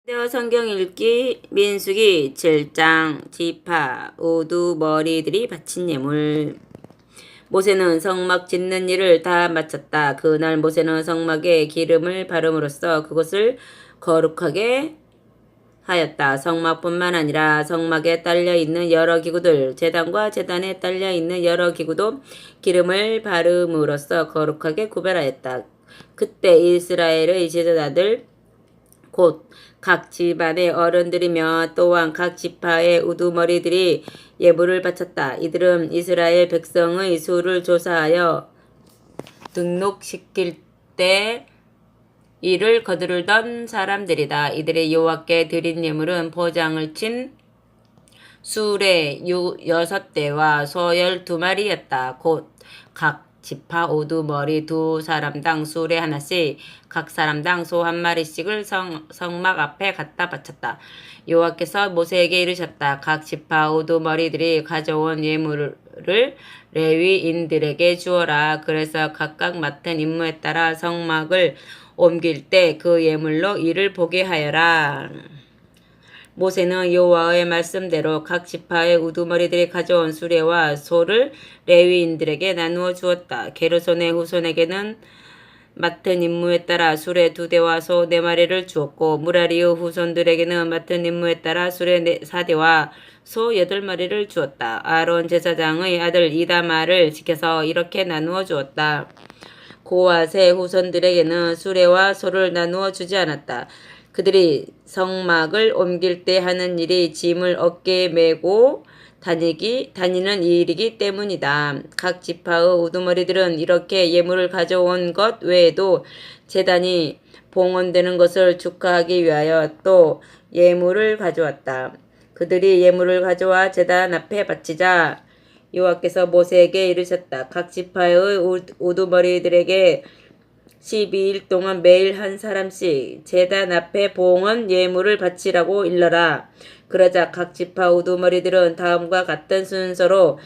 되어 성경 읽기 민수기 7장 지파 우두머리들이 바친 예물. 모세는 성막 짓는 일을 다 마쳤다. 그날 모세는 성막에 기름을 바름으로써 그곳을 거룩하게 하였다. 성막뿐만 아니라 성막에 딸려있는 여러 기구들, 제단과 제단에 딸려있는 여러 기구도 기름을 바름으로써 거룩하게 구별하였다. 그때 이스라엘의 제사장들 곧 각 집안의 어른들이며 또한 각 지파의 우두머리들이 예물을 바쳤다. 이들은 이스라엘 백성의 수를 조사하여 등록시킬 때 이를 거두르던 사람들이다. 이들의 여호와께 드린 예물은 포장을 친 수레 6대와 소 12마리였다. 곧 각 지파 우두머리 2사람당 수레 하나씩, 각 사람당 소 1마리씩을 성막 앞에 갖다 바쳤다. 여호와께서 모세에게 이르셨다. 각 지파 우두머리들이 가져온 예물을 레위인들에게 주어라. 그래서 각각 맡은 임무에 따라 성막을 옮길 때 그 예물로 이를 보게 하여라. 모세는 여호와의 말씀대로 각 지파의 우두머리들이 가져온 수레와 소를 레위인들에게 나누어 주었다. 게르손의 후손에게는 맡은 임무에 따라 수레 2대와 소 4마리를 주었고, 무라리의 후손들에게는 맡은 임무에 따라 수레 4대와 소 8마리를 주었다. 아론 제사장의 아들 이다말을 지켜서 이렇게 나누어 주었다. 고앗의 후손들에게는 수레와 소를 나누어 주지 않았다. 그들이 성막을 옮길 때 하는 일이 짐을 어깨에 메고 다니는 일이기 때문이다. 각 지파의 우두머리들은 이렇게 예물을 가져온 것 외에도 제단이 봉헌되는 것을 축하하기 위하여 또 예물을 가져왔다. 그들이 예물을 가져와 제단 앞에 바치자 여호와께서 모세에게 이르셨다. 각 지파의 우두머리들에게 12일 동안 매일 한 사람씩 제단 앞에 봉헌 예물을 바치라고 일러라. 그러자 각 지파 우두머리들은 다음과 같은 순서로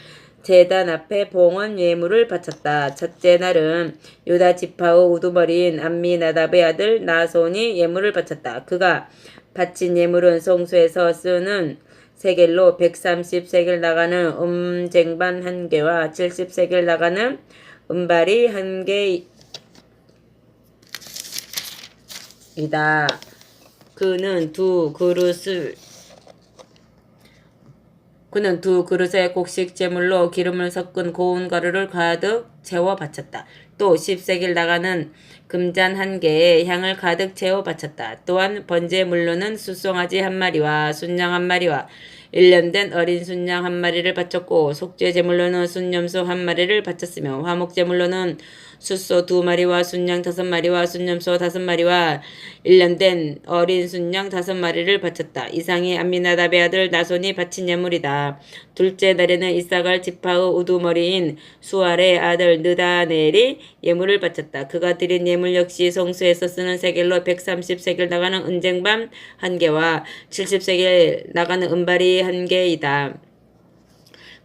제단 앞에 봉헌 예물을 바쳤다. 첫째 날은 유다 지파의 우두머리인 암미나답의 아들 나손이 예물을 바쳤다. 그가 바친 예물은 성소에서 쓰는 세겔로 130세겔 나가는 음쟁반 1개와 70세겔 나가는 은발이 1개 이다. 그는 두 그릇에 곡식 제물로 기름을 섞은 고운 가루를 가득 채워 바쳤다. 또 10세겔 나가는 금잔 1개에 향을 가득 채워 바쳤다. 또한 번제물로는 숫송아지 1마리와 순양 1마리와 1년 된 어린 순양 1마리를 바쳤고, 속죄 제물로는 순염소 1마리를 바쳤으며, 화목 제물로는 숫소 2마리와 순양 5마리와 순염소 5마리와 1년 된 어린 순양 5마리를 바쳤다. 이상이 암미나답의 아들 나손이 바친 예물이다. 둘째 날에는 이사갈 지파의 우두머리인 수알의 아들 느다넬이 예물을 바쳤다. 그가 드린 예물 역시 성소에서 쓰는 세겔로 130세겔 나가는 은쟁반 1개와 70세겔 나가는 은발이 1개이다.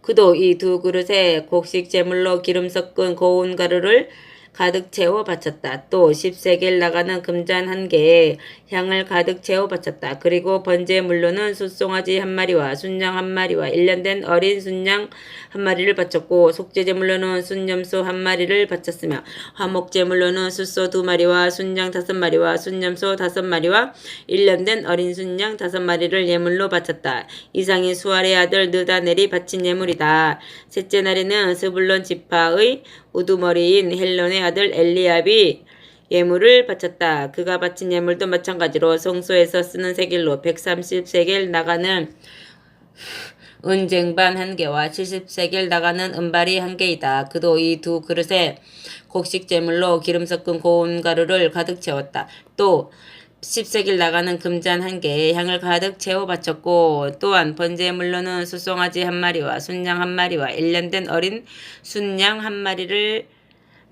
그도 이 두 그릇에 곡식 제물로 기름 섞은 고운 가루를 가득 채워 바쳤다. 또 10세겔 나가는 금잔 1개에 향을 가득 채워 바쳤다. 그리고 번제물로는 숫송아지 1마리와 순양 1마리와 1년 된 어린 순양 1마리를 바쳤고, 속죄제물로는 순염소 1마리를 바쳤으며, 화목제물로는 숫소 2마리와 순양 5마리와 순염소 5마리와 1년 된 어린 순양 5마리를 예물로 바쳤다. 이상이 수알의 아들 느다넬이 바친 예물이다. 셋째 날에는 스불론 지파의 우두머리인 헬론의 아들 엘리압이 예물을 바쳤다. 그가 바친 예물도 마찬가지로 성소에서 쓰는 세겔로 130세겔 나가는 은쟁반 1개와 70세겔 나가는 은발이 1개이다. 그도 이 두 그릇에 곡식 제물로 기름 섞은 고운 가루를 가득 채웠다. 또 10세겔 나가는 금잔 1개에 향을 가득 채워 바쳤고, 또한 번제물로는 숫송아지 1마리와 순양 1마리와 1년 된 어린 순양 1마리를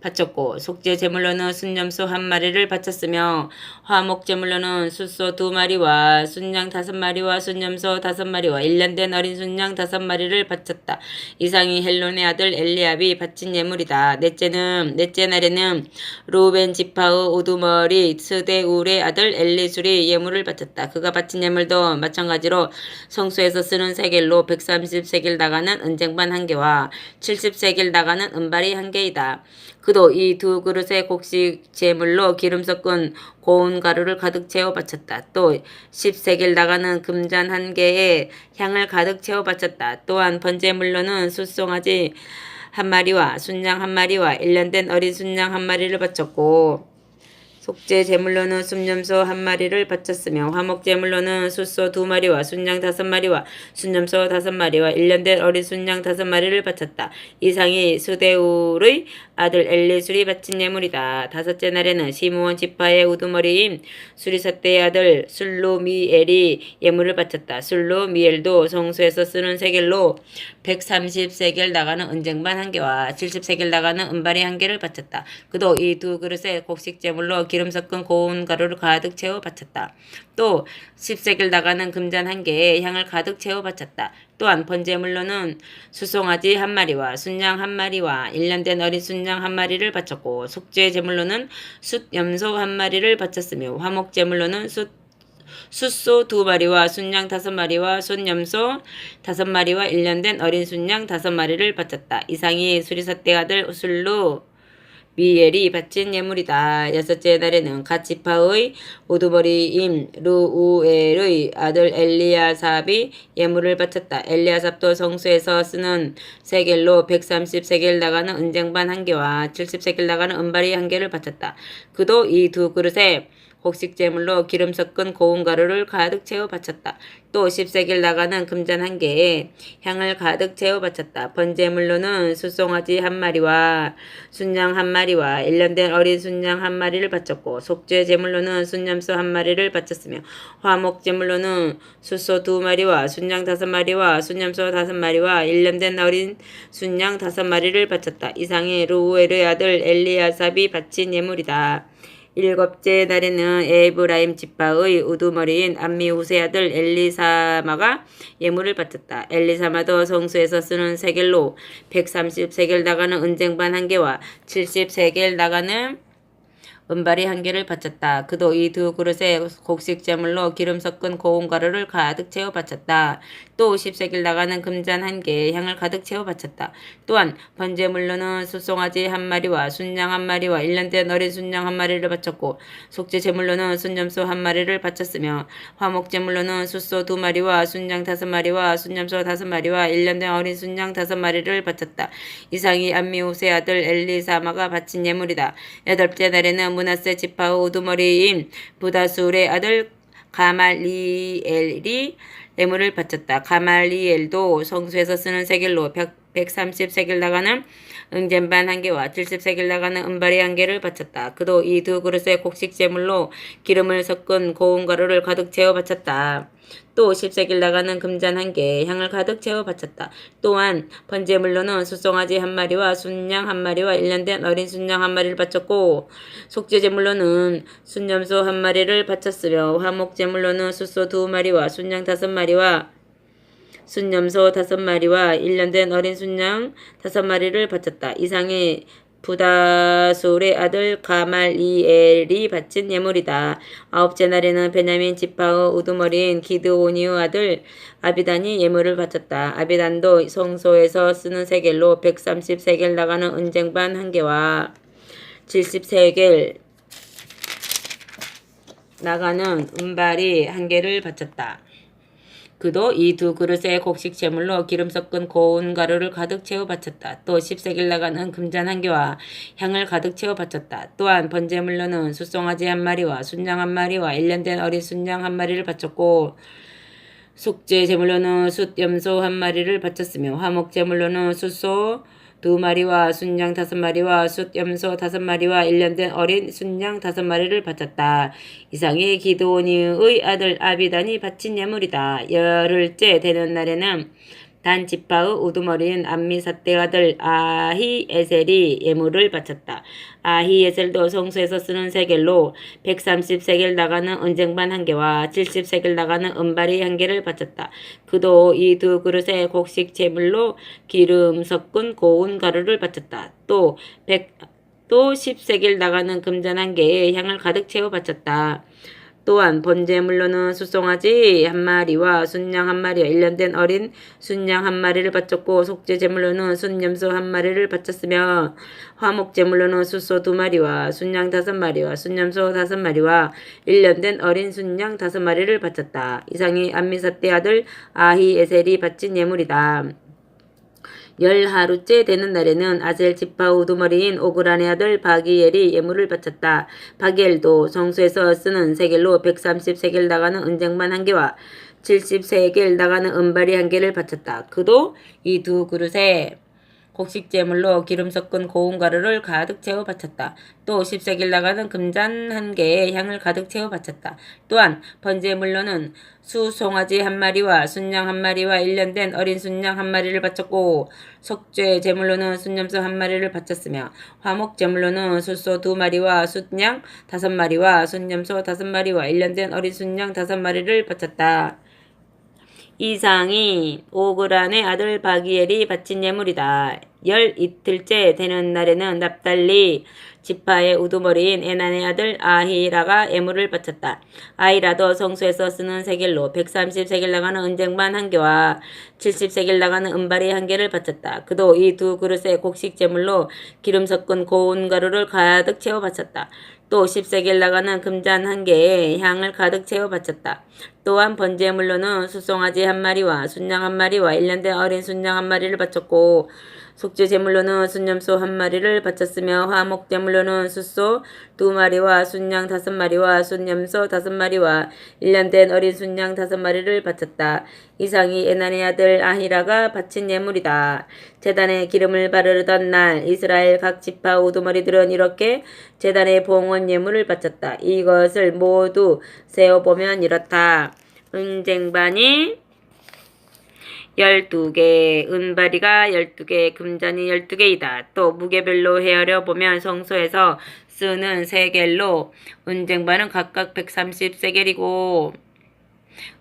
바쳤고 속죄 제물로는 순염소 1마리를 바쳤으며 화목 제물로는 숫소 2마리와 순양 5마리와 순염소 5마리와 1년 된 어린 순양 5마리를 바쳤다. 이상이 헬론의 아들 엘리압이 바친 예물이다. 넷째 날에는 루벤 지파의 우두머리 스데울의 아들 엘리술이 예물을 바쳤다. 그가 바친 예물도 마찬가지로 성소에서 쓰는 세겔로 130세겔 나가는 은쟁반 1개와 70세겔 나가는 은발이 1개이다. 그도 이 2그릇의 곡식 제물로 기름 섞은 고운 가루를 가득 채워 바쳤다. 또 10세겔 나가는 금잔 1개에 향을 가득 채워 바쳤다. 또한 번제물로는 숫송아지 1마리와 순양 1마리와 1년 된 어린 순양 1마리를 바쳤고 속죄 제물로는 순염소 1마리를 바쳤으며 화목 제물로는 숫소 2마리와 순양 5마리와 순염소 5마리와 1년 된 어린 순양 5마리를 바쳤다. 이상이 스데울의 아들 엘리술이 바친 예물이다. 다섯째 날에는 시므온 지파의 우두머리인 수리사대의 아들 술로미엘이 예물을 바쳤다. 술로미엘도 성소에서 쓰는 세겔로 130세겔 나가는 은쟁반 1개와 70세겔 나가는 은발이 1개를 바쳤다. 그도 이 2그릇의 곡식 제물로 기름 섞은 고운 가루를 가득 채워 바쳤다. 또 10세겔 나가는 금잔 1개에 향을 가득 채워 바쳤다. 또한 번제물로는 수송아지 1마리와 순양 1마리와 1년 된 어린 순양 1마리를 바쳤고 속죄 제물로는 숫염소 1마리를 바쳤으며 화목 제물로는 숫소 2마리와 순양 5마리와 순염소 5마리와 1년 된 어린 순양 5마리를 바쳤다. 이상이 수리사대 아들 술루 미엘이 바친 예물이다. 여섯째 날에는 갓 지파의 우두머리임 루우엘의 아들 엘리야삽이 예물을 바쳤다. 엘리야삽도 성소에서 쓰는 세겔로 130세겔 나가는 은쟁반 1개와 70세겔 나가는 은발이 1개를 바쳤다. 그도 이 2그릇에 곡식 제물로 기름 섞은 고운 가루를 가득 채워 바쳤다. 또 10세겔 나가는 금잔 1개에 향을 가득 채워 바쳤다. 번제물로는 숫송아지 1마리와 순양 1마리와 1년 된 어린 순양 1마리를 바쳤고 속죄 제물로는 순염소 1마리를 바쳤으며 화목 제물로는 숫소 2마리와 순양 5마리와 순염소 5마리와 1년 된 어린 순양 5마리를 바쳤다. 이상의 루우엘의 아들 엘리야삽이 바친 예물이다. 일곱째 날에는 에브라임 지파의 우두머리인 암미우스의 아들 엘리사마가 예물을 바쳤다. 엘리사마도 성소에서 쓰는 세겔로 130세겔 나가는 은쟁반 1개와 70세겔 나가는 은발이 1개를 바쳤다. 그도 이 2그릇의 곡식 제물로 기름 섞은 고운 가루를 가득 채워 바쳤다. 또 10세겔 나가는 금잔 1개에 향을 가득 채워 바쳤다. 또한 번제물로는 숫송아지 1마리와 순양 1마리와 1년 된 어린 순양 1마리를 바쳤고 속죄 제물로는 순염소 1마리를 바쳤으며 화목 제물로는 숫소 2마리와 순양 5마리와 순염소 5마리와 1년 된 어린 순양 5마리를 바쳤다. 이상이 암미우스의 아들 엘리사마가 바친 예물이다. 여덟째 날에는 므낫세 지파 우두머리인 부다술의 아들 가말리엘이 예물을 바쳤다. 가말리엘도 성소에서 쓰는 세겔로 130세겔 나가는 은쟁반 1개와 70세겔 나가는 은발이 1개를 바쳤다. 그도 이 2그릇의 곡식 제물로 기름을 섞은 고운 가루를 가득 채워 바쳤다. 또 10세겔 나가는 금잔 1개에 향을 가득 채워 바쳤다. 또한 번제물로는 숫송아지 1마리와 순양 1마리와 1년 된 어린 순양 1마리를 바쳤고 속죄 제물로는 순염소 1마리를 바쳤으며 화목 제물로는 숫소 2마리와 순양 5마리와 순염소 5마리와 1년 된 어린 순양 5마리를 바쳤다. 이상의 부다솔의 아들 가말리엘이 바친 예물이다. 아홉째 날에는 베냐민 지파의 우두머리인 기드오니의 아들 아비단이 예물을 바쳤다. 아비단도 성소에서 쓰는 세겔로 130세겔 나가는 은쟁반 1개와 70세겔 나가는 은발이 1개를 바쳤다. 그도 이 2그릇의 곡식 제물로 기름 섞은 고운 가루를 가득 채워 바쳤다. 또 10세겔 나가는 금잔 1개와 향을 가득 채워 바쳤다. 또한 번제물로는 숫송아지 1마리와 순양 1마리와 1년 된 어린 순양 1마리를 바쳤고 속죄 제물로는 숫염소 1마리를 바쳤으며 화목 제물로는 숫소 2마리와 순양 5마리와 숫염소 5마리와 1년 된 어린 순양 5마리를 바쳤다. 이상이 기드오니의 아들 아비단이 바친 예물이다. 열흘째 되는 날에는 단 지파의 우두머리인 암미사대 아들 아히에셀이 예물을 바쳤다. 아히에셀도 성소에서 쓰는 세겔로 130세겔 나가는 은쟁반 1개와 70세겔 나가는 은발이 1개를 바쳤다. 그도 이 두 그릇에 곡식 제물로 기름 섞은 고운 가루를 바쳤다. 또 10세겔 나가는 금잔 1개에 향을 가득 채워 바쳤다. 또한 번제물로는 숫송아지 1마리와 순양 1마리와 1년 된 어린 순양 1마리를 바쳤고 속죄제물로는 순염소 1마리를 바쳤으며 화목제물로는 숫소 2마리와 순양 5마리와 순염소 5마리와 1년 된 어린 순양 5마리를 바쳤다. 이상이 암미사대 아들 아히에셀이 바친 예물이다. 10하루째 되는 날에는 아셀 지파 우두머리인 오그란의 아들 바기엘이 예물을 바쳤다. 바기엘도 성소에서 쓰는 세겔로 130세겔 나가는 은쟁반 1개와 70세겔 나가는 은발이 1개를 바쳤다. 그도 이 두 그릇에 곡식제물로 기름 섞은 고운 가루를 가득 채워 바쳤다. 또 10세겔 나가는 금잔 1개에 향을 가득 채워 바쳤다. 또한 번제물로는 수송아지 1마리와 순양 1마리와 1년 된 어린 순양 1마리를 바쳤고 속죄 제물로는 순염소 1마리를 바쳤으며 화목 제물로는 숫소 2마리와 순양 5마리와 순염소 5마리와 1년 된 어린 순양 5마리를 바쳤다. 이상이 오그란의 아들 바기엘이 바친 예물이다. 12일째 되는 날에는 납달리 지파의 우두머리인 에난의 아들 아히라가 예물을 바쳤다. 아히라도 성소에서 쓰는 세겔로 130세겔 나가는 은쟁반 1개와 70세겔 나가는 은발이 1개를 바쳤다. 그도 이 두 그릇에 곡식 제물로 기름 섞은 고운 가루를 가득 채워 바쳤다. 또 10세겔 나가는 금잔 1개에 향을 가득 채워 바쳤다. 또한 번제물로는 숫송아지 1마리와 순양 1마리와 1년 된 어린 순양 1마리를 바쳤고 속죄 제물로는 순염소 1마리를 바쳤으며 화목 제물로는 숫소 2마리와 순양 5마리와 순염소 5마리와 1년 된 어린 순양 5마리를 바쳤다. 이상이 에난의 아들 아히라가 바친 예물이다. 제단에 기름을 바르던 날 이스라엘 각 지파 우두머리들은 이렇게 제단에 봉헌 예물을 바쳤다. 이것을 모두 세어보면 이렇다. 은쟁반이 12개, 은바리가 12개, 금잔이 12개이다. 또 무게별로 헤아려 보면 성소에서 쓰는 세겔로 은쟁반은 각각 130세겔이고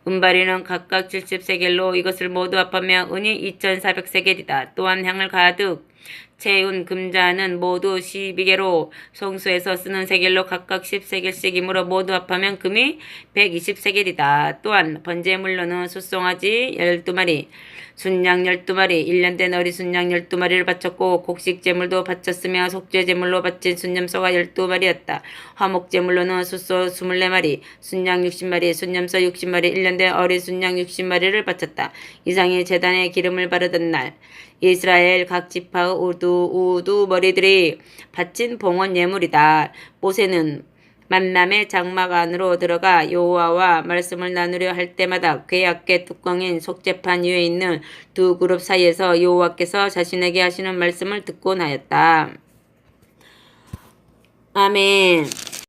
은바리는 각각 70세겔로 이것을 모두 합하면 은이 2400세겔이다. 또한 향을 가득 채운 금잔은 모두 12개로 성소에서 쓰는 세겔로 각각 10세겔씩이므로 모두 합하면 금이 120세겔이다. 또한 번제물로는 숫송아지 12마리, 순양 12마리, 1년 된 어린 순양 12마리를 바쳤고 곡식제물도 바쳤으며 속죄제물로 바친 순염소가 12마리였다. 화목제물로는 숫소 24마리, 순양 60마리, 순염소 60마리, 1년 된 어린 순양 60마리를 바쳤다. 이상이 제단에 기름을 바르던 날 이스라엘 각 지파의 우두머리들이 바친 봉헌 예물이다. 모세는 만남의 장막 안으로 들어가 여호와와 말씀을 나누려 할 때마다 괴약계 뚜껑인 속죄판 위에 있는 두 그룹 사이에서 여호와께서 자신에게 하시는 말씀을 듣곤 하였다. 아멘.